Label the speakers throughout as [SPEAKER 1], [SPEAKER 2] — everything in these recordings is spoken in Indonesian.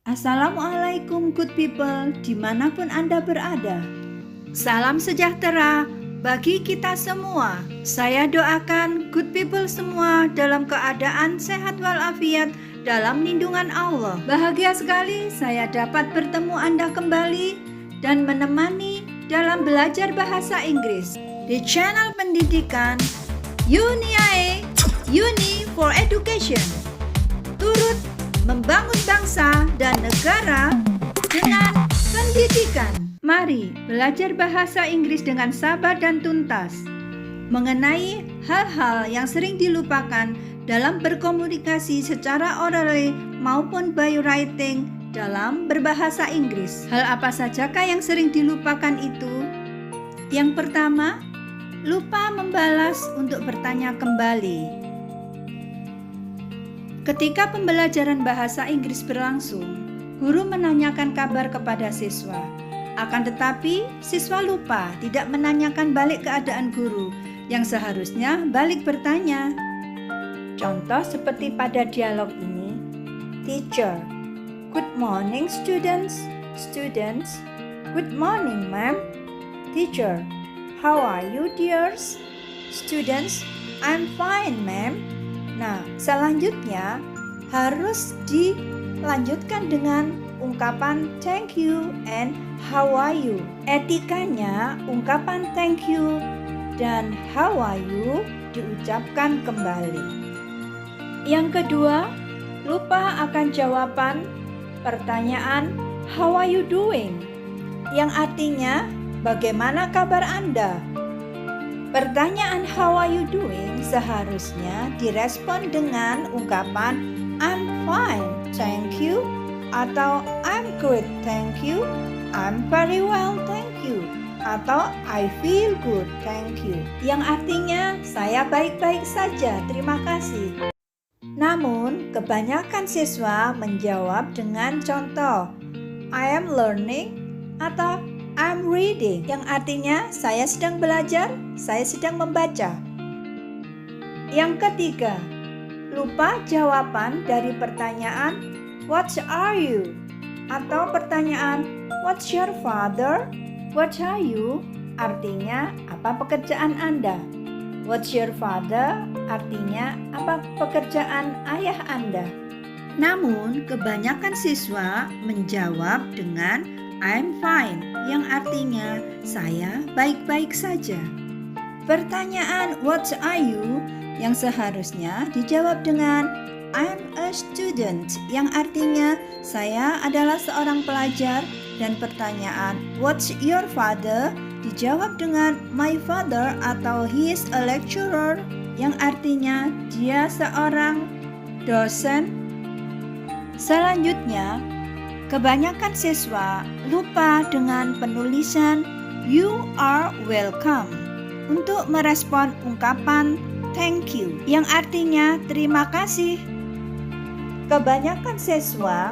[SPEAKER 1] Assalamualaikum good people dimanapun Anda berada. Salam sejahtera bagi kita semua. Saya doakan good people semua dalam keadaan sehat walafiat dalam lindungan Allah. Bahagia sekali saya dapat bertemu Anda kembali dan menemani dalam belajar bahasa Inggris di channel pendidikan UNIAE, Uni for Education. Turut membangun bangsa dan negara dengan pendidikan. Mari belajar bahasa Inggris dengan sabar dan tuntas mengenai hal-hal yang sering dilupakan dalam berkomunikasi secara orally maupun by writing dalam berbahasa Inggris. Hal apa sajakah yang sering dilupakan itu? Yang pertama, lupa membalas untuk bertanya kembali. Ketika pembelajaran bahasa Inggris berlangsung, guru menanyakan kabar kepada siswa. Akan tetapi, siswa lupa tidak menanyakan balik keadaan guru yang seharusnya balik bertanya. Contoh seperti pada dialog ini, Teacher, good morning students. Students, good morning ma'am. Teacher, how are you dears? Students, I'm fine ma'am. Nah, selanjutnya harus dilanjutkan dengan ungkapan thank you and how are you. Etikanya, ungkapan thank you dan how are you diucapkan kembali. Yang kedua, lupa akan jawaban pertanyaan how are you doing, yang artinya bagaimana kabar Anda. Pertanyaan how are you doing seharusnya direspon dengan ungkapan I'm fine, thank you, atau I'm good, thank you, I'm very well, thank you, atau I feel good, thank you, yang artinya saya baik-baik saja, terima kasih. Namun, kebanyakan siswa menjawab dengan contoh I am learning atau I'm reading, yang artinya saya sedang belajar, saya sedang membaca. Yang ketiga, lupa jawaban dari pertanyaan what are you? Atau pertanyaan what's your father? What are you? Artinya apa pekerjaan Anda? What's your father? Artinya apa pekerjaan ayah Anda? Namun, kebanyakan siswa menjawab dengan I'm fine, yang artinya saya baik-baik saja. Pertanyaan what are you yang seharusnya dijawab dengan I'm a student, yang artinya saya adalah seorang pelajar, dan pertanyaan what's your father dijawab dengan my father atau he is a lecturer, yang artinya dia seorang dosen. Selanjutnya, kebanyakan siswa lupa dengan penulisan you are welcome untuk merespon ungkapan thank you, yang artinya terima kasih. Kebanyakan siswa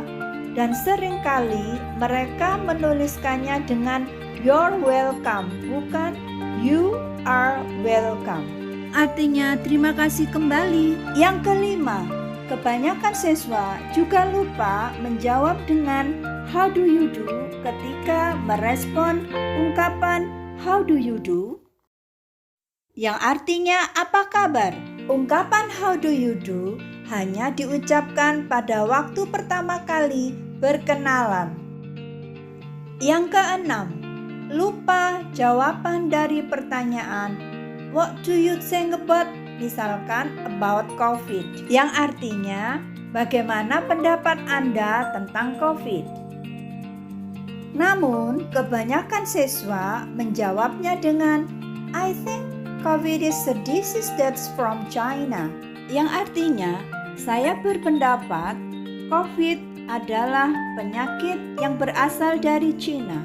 [SPEAKER 1] dan seringkali mereka menuliskannya dengan you're welcome, bukan you are welcome. Artinya terima kasih kembali. Yang kelima, kebanyakan siswa juga lupa menjawab dengan how do you do ketika merespon ungkapan how do you do, yang artinya apa kabar. Ungkapan how do you do hanya diucapkan pada waktu pertama kali berkenalan. Yang keenam, lupa jawaban dari pertanyaan what do you think about, misalkan about COVID, yang artinya bagaimana pendapat Anda tentang COVID. Namun, kebanyakan siswa menjawabnya dengan I think COVID is a disease that's from China, yang artinya saya berpendapat COVID adalah penyakit yang berasal dari China.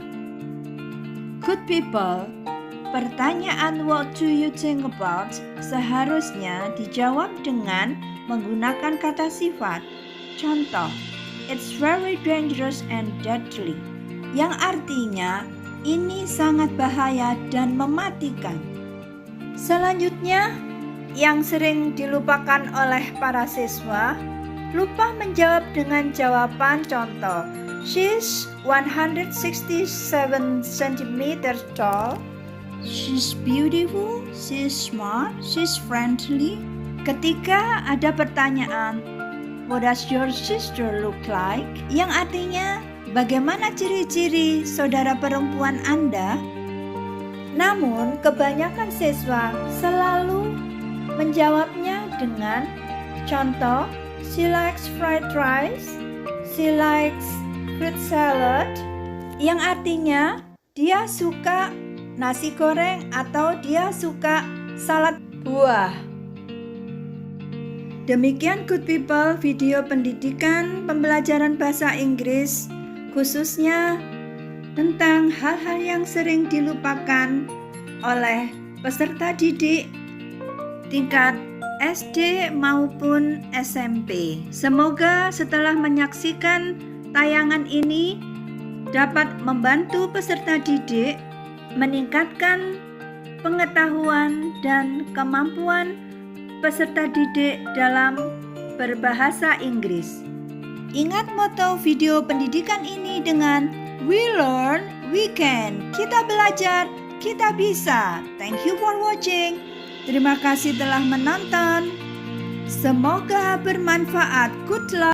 [SPEAKER 1] Good people, pertanyaan what do you think about seharusnya dijawab dengan menggunakan kata sifat. Contoh, it's very dangerous and deadly, yang artinya ini sangat bahaya dan mematikan. Selanjutnya, yang sering dilupakan oleh para siswa lupa menjawab dengan jawaban contoh. She's 167 centimeters tall. She's beautiful, she's smart, she's friendly. Ketika ada pertanyaan, what does your sister look like? Yang artinya, bagaimana ciri-ciri saudara perempuan Anda? Namun, kebanyakan siswa selalu menjawabnya dengan contoh, she likes fried rice, she likes fruit salad, yang artinya dia suka nasi goreng atau dia suka salad buah. Demikian Good People, video pendidikan pembelajaran bahasa Inggris khususnya tentang hal-hal yang sering dilupakan oleh peserta didik tingkat SD maupun SMP. Semoga setelah menyaksikan tayangan ini dapat membantu peserta didik meningkatkan pengetahuan dan kemampuan peserta didik dalam berbahasa Inggris. Ingat moto video pendidikan ini dengan We learn, we can. Kita belajar, kita bisa. Thank you for watching. Terima kasih telah menonton. Semoga bermanfaat. Good luck.